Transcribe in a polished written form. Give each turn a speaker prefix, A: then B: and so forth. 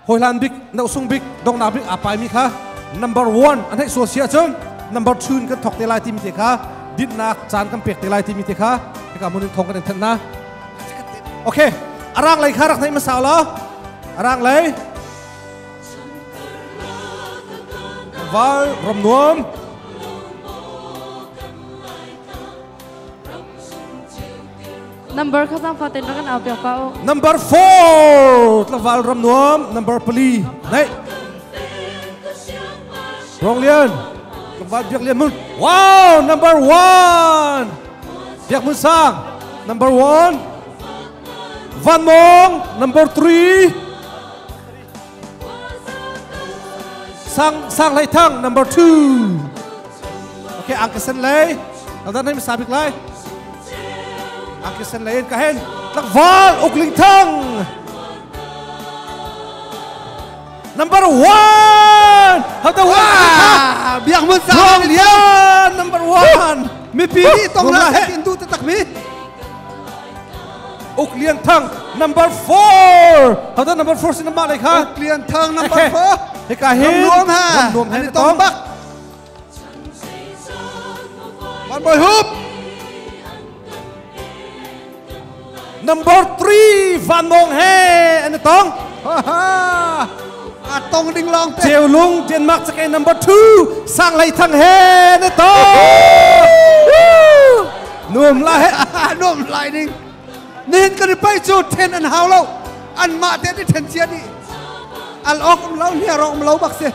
A: hoi lan big na usung big dong na big apai mi kha number 1 an hai sosia chung number 2 kan thok te lai tim te kha dit nak chan kan pek te lai tim te kha ka mun thong kan than na okay arang lai kha rak nai ma sa lo arang lai val rom nuam
B: number kha sam faten kan au pek pao
A: number 4 tlaval ram nuam number pali nei rong lian tlaval biak lian mun wow number 1 biak mun sang number 1 van mong number 3 sang lai thang number 2 okay angkasan lai aldan hai sabik lai angkasan lain kahen tlaval ukling thang number 1 how the
C: wow biak mun sang
A: lian number 1
C: mi pili tong la hetin tu tatak mi
A: uk lian thang number 4 how the number 4 sin ma lai kha
C: uk lian thang number 4
A: he ka hin
C: nuam ha
A: nuam he
C: tong bak man boy hoop
A: number 3 van mong he anh tong
C: à tong ding long te
A: Triều Lung Denmark sẽ cái number 2 sang lại thằng he anh tong nuông lại
C: nuông lại ding nên cái bay chu ten and how lâu ăn mạ te đi ten chia đi al ok lâu nia rong lâu bak se